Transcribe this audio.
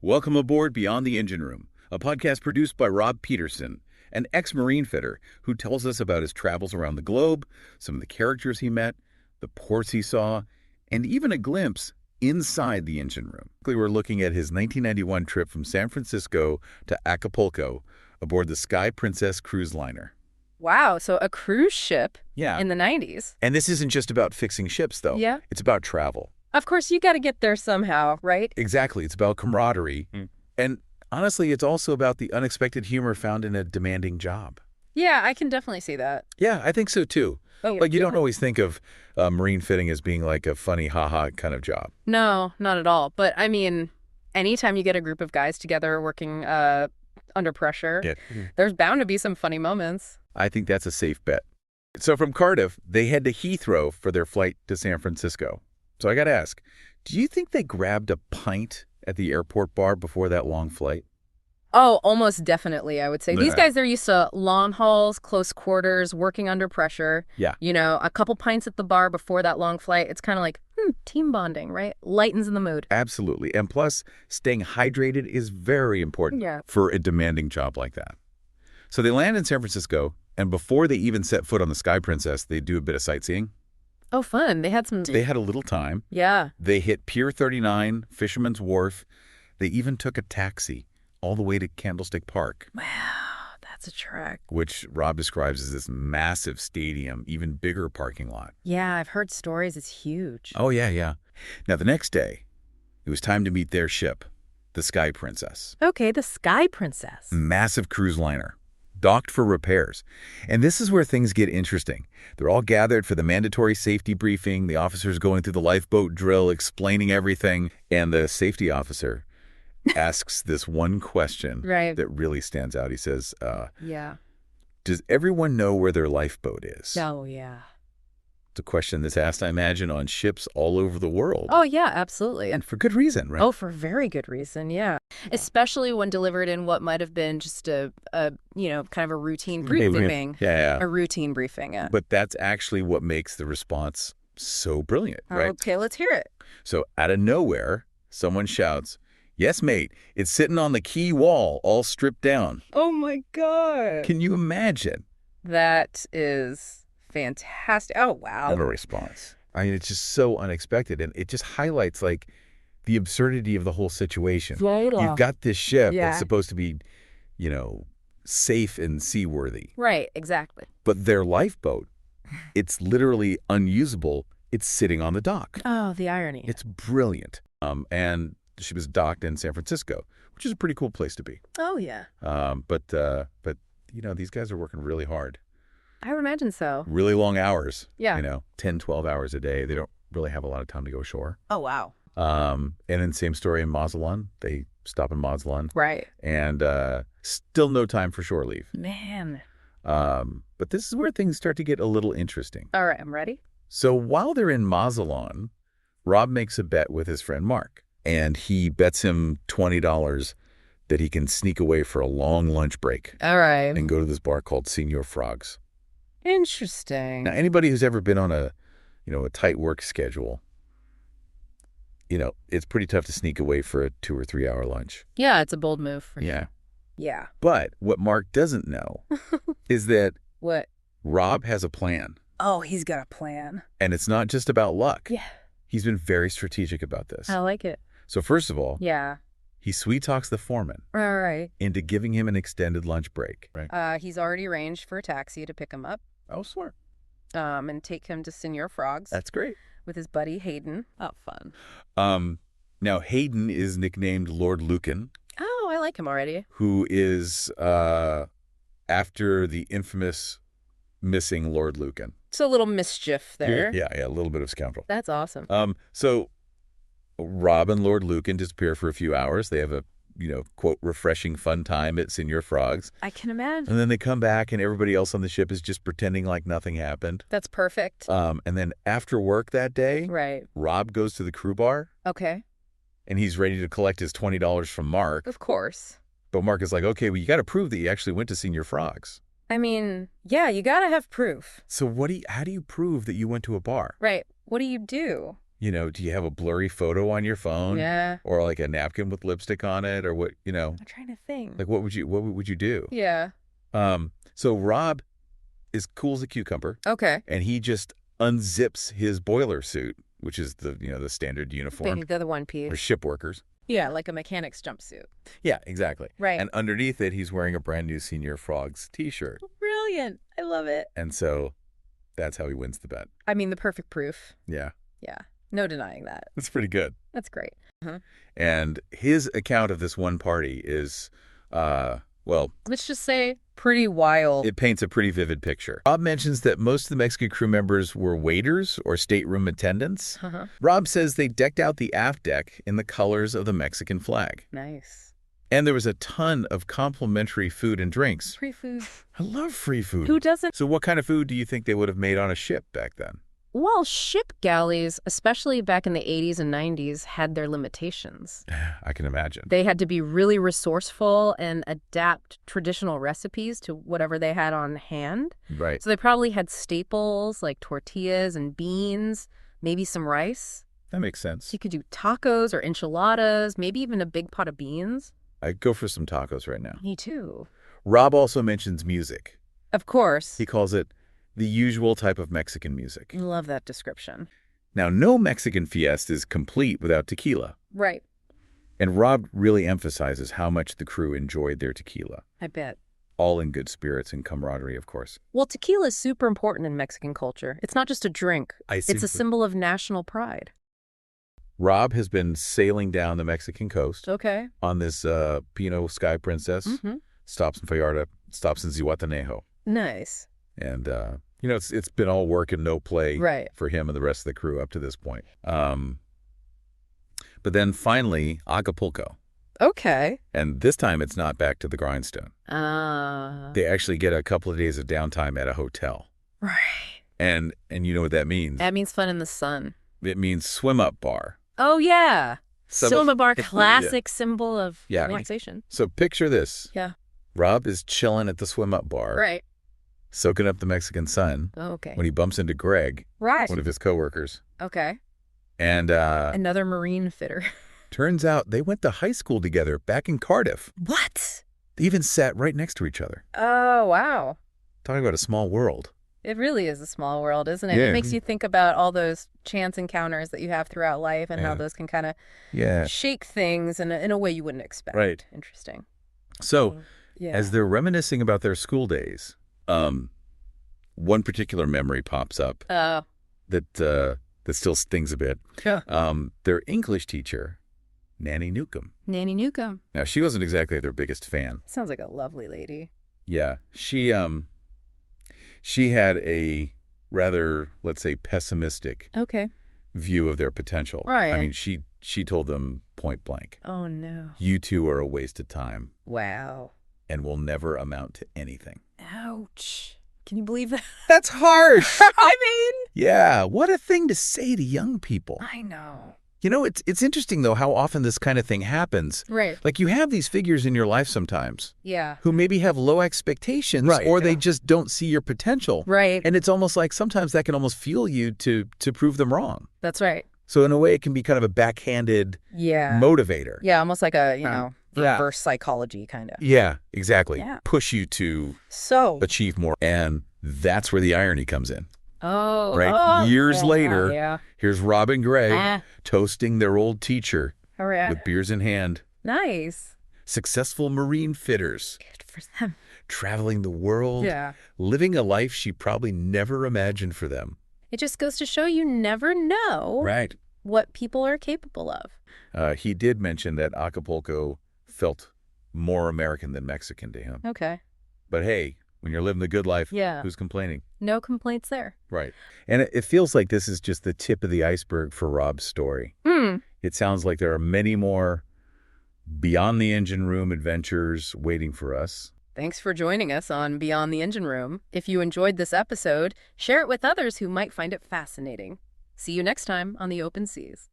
Welcome aboard Beyond the Engine Room, a podcast produced by Rob Peterson, an ex-Marine fitter who tells us about his travels around the globe, some of the characters he met, the ports he saw, and even a glimpse inside the engine room. We're looking at his 1991 trip from San Francisco to Acapulco aboard the Sky Princess cruise liner. Wow, so a cruise ship Yeah. in the 90s. And this isn't just about fixing ships, though. Yeah. It's about travel. Of course, you got to get there somehow, right? Exactly. It's about camaraderie. And honestly, it's also about the unexpected humor found in a demanding job. Yeah, I can definitely see that. Yeah, I think so, too. Oh, Like, you don't always think of marine fitting as being like a funny, ha-ha kind of job. No, not at all. But I mean, anytime you get a group of guys together working under pressure, there's bound to be some funny moments. I think that's a safe bet. So from Cardiff, they head to Heathrow for their flight to San Francisco. So I got to ask, do you think they grabbed a pint at the airport bar before that long flight? Oh, almost definitely, I would say. Yeah. These guys are used to long hauls, close quarters, working under pressure. Yeah. You know, a couple pints at the bar before that long flight. It's kind of like, team bonding, right? Lightens in the mood. Absolutely. And plus, staying hydrated is very important for a demanding job like that. So they land in San Francisco, and before they even set foot on the Sky Princess, they do a bit of sightseeing. Oh, fun. They had a little time. Yeah. They hit Pier 39, Fisherman's Wharf. They even took a taxi all the way to Candlestick Park. Wow, that's a trek. Which Rob describes as this massive stadium, even bigger parking lot. Yeah, I've heard stories. It's huge. Oh, yeah. Now, the next day, it was time to meet their ship, the Sky Princess. Okay, the Sky Princess. Massive cruise liner, docked for repairs. And this is where things get interesting. They're all gathered for the mandatory safety briefing, the officers going through the lifeboat drill, explaining everything, and the safety officer asks this one question that really stands out. He says, does everyone know where their lifeboat is? Oh, yeah. It's a question that's asked, I imagine, on ships all over the world. Oh, yeah, absolutely. And for good reason, right? Oh, for very good reason, yeah. Especially when delivered in what might have been just a kind of a routine briefing. Yeah. A routine briefing, yeah. But that's actually what makes the response so brilliant, right? Okay, let's hear it. So out of nowhere, someone shouts, "Yes, mate, it's sitting on the quay wall, all stripped down." Oh, my God. Can you imagine? That is fantastic. Oh, wow. What a response. I mean, it's just so unexpected, and it just highlights, like, the absurdity of the whole situation. You've got this ship that's supposed to be, safe and seaworthy. Right, exactly. But their lifeboat, it's literally unusable. It's sitting on the dock. Oh, the irony. It's brilliant. And she was docked in San Francisco, which is a pretty cool place to be. Oh, yeah. But these guys are working really hard. I would imagine so. Really long hours. Yeah. 10, 12 hours a day. They don't really have a lot of time to go ashore. Oh, wow. And then same story in Mazatlán. They stop in Mazatlán. Right. And still no time for shore leave. Man. But this is where things start to get a little interesting. All right, I'm ready. So while they're in Mazatlán, Rob makes a bet with his friend Mark. And he bets him $20 that he can sneak away for a long lunch break. All right. And go to this bar called Senor Frog's. Interesting. Now, anybody who's ever been on a tight work schedule, it's pretty tough to sneak away for a 2 or 3 hour lunch. Yeah, it's a bold move. For Yeah. Sure. Yeah. But what Mark doesn't know is that What? Rob has a plan. Oh, he's got a plan. And it's not just about luck. Yeah. He's been very strategic about this. I like it. So first of all, Yeah. he sweet talks the foreman All right. into giving him an extended lunch break. Right. He's already arranged for a taxi to pick him up. Oh, smart. And take him to Senor Frog's. That's great. With his buddy Hayden. Oh, fun. Now, Hayden is nicknamed Lord Lucan. Oh, I like him already. Who is after the infamous missing Lord Lucan. So a little mischief there. Yeah, a little bit of scoundrel. That's awesome. So Rob and Lord Lucan disappear for a few hours. They have a, quote, refreshing fun time at Senor Frog's. I can imagine. And then they come back and everybody else on the ship is just pretending like nothing happened. That's perfect. And then after work that day, right. Rob goes to the crew bar. Okay. And he's ready to collect his $20 from Mark. Of course. But Mark is like, okay, well, you got to prove that you actually went to Senor Frog's. I mean, yeah, you got to have proof. So how do you prove that you went to a bar? Right. What do you do? do you have a blurry photo on your phone? Yeah. Or like a napkin with lipstick on it, or what, I'm trying to think. Like what would you do? Yeah. So Rob is cool as a cucumber. Okay. And he just unzips his boiler suit, which is the standard uniform. The one piece. For ship workers. Yeah, like a mechanic's jumpsuit. Yeah, exactly. Right. And underneath it, he's wearing a brand new Senor Frog's t-shirt. Brilliant. I love it. And so that's how he wins the bet. I mean, the perfect proof. Yeah. Yeah. No denying that. That's pretty good. That's great. And his account of this one party is, let's just say pretty wild. It paints a pretty vivid picture. Rob mentions that most of the Mexican crew members were waiters or stateroom attendants. Rob says they decked out the aft deck in the colors of the Mexican flag. Nice. And there was a ton of complimentary food and drinks. Free food. I love free food. Who doesn't? So what kind of food do you think they would have made on a ship back then? Well, ship galleys, especially back in the 80s and 90s, had their limitations. I can imagine. They had to be really resourceful and adapt traditional recipes to whatever they had on hand. Right. So they probably had staples like tortillas and beans, maybe some rice. That makes sense. So you could do tacos or enchiladas, maybe even a big pot of beans. I'd go for some tacos right now. Me too. Rob also mentions music. Of course. He calls it the usual type of Mexican music. Love that description. Now, no Mexican fiesta is complete without tequila. Right. And Rob really emphasizes how much the crew enjoyed their tequila. I bet. All in good spirits and camaraderie, of course. Well, tequila is super important in Mexican culture. It's not just a drink. It's a symbol of national pride. Rob has been sailing down the Mexican coast. Okay. On this Pinot Sky Princess. Stops in Vallarta, stops in Zihuatanejo. Nice. And, it's been all work and no play for him and the rest of the crew up to this point. But then finally, Acapulco. Okay. And this time it's not back to the grindstone. They actually get a couple of days of downtime at a hotel. Right. And you know what that means? That means fun in the sun. It means swim-up bar. Oh, yeah. Swim-up bar, classic yeah. symbol of yeah. relaxation. So picture this. Yeah. Rob is chilling at the swim-up bar. Right. Soaking up the Mexican sun. Oh, okay. When he bumps into Greg. Right. One of his coworkers. Okay. And another marine fitter. Turns out they went to high school together back in Cardiff. What? They even sat right next to each other. Oh, wow. Talking about a small world. It really is a small world, isn't it? Yeah. It makes you think about all those chance encounters that you have throughout life and how those can kind of shake things in a way you wouldn't expect. Right. Interesting. So, as they're reminiscing about their school days, one particular memory pops up that still stings a bit. Yeah. Their English teacher, Nanny Newcomb. Nanny Newcomb. Now, she wasn't exactly their biggest fan. Sounds like a lovely lady. Yeah. She had a rather, let's say, pessimistic view of their potential. Right. I mean, she told them point blank. Oh, no. You two are a waste of time. Wow. And will never amount to anything. Ouch. Can you believe that? That's harsh. I mean. Yeah. What a thing to say to young people. I know. It's interesting, though, how often this kind of thing happens. Right. Like, you have these figures in your life sometimes. Yeah. Who maybe have low expectations or they just don't see your potential. Right. And it's almost like sometimes that can almost fuel you to prove them wrong. That's right. So in a way, it can be kind of a backhanded motivator. Yeah, almost like a, reverse psychology kind of. Yeah, exactly. Yeah. Push you to achieve more. And that's where the irony comes in. Oh. Right? Years later, here's Rob and Greg toasting their old teacher with beers in hand. Nice. Successful marine fitters. Good for them. Traveling the world. Yeah. Living a life she probably never imagined for them. It just goes to show you never know what people are capable of. He did mention that Acapulco felt more American than Mexican to him. Okay. But hey, when you're living the good life, who's complaining? No complaints there. Right. And it feels like this is just the tip of the iceberg for Rob's story. It sounds like there are many more beyond the engine room adventures waiting for us. Thanks for joining us on Beyond the Engine Room. If you enjoyed this episode, share it with others who might find it fascinating. See you next time on the Open Seas.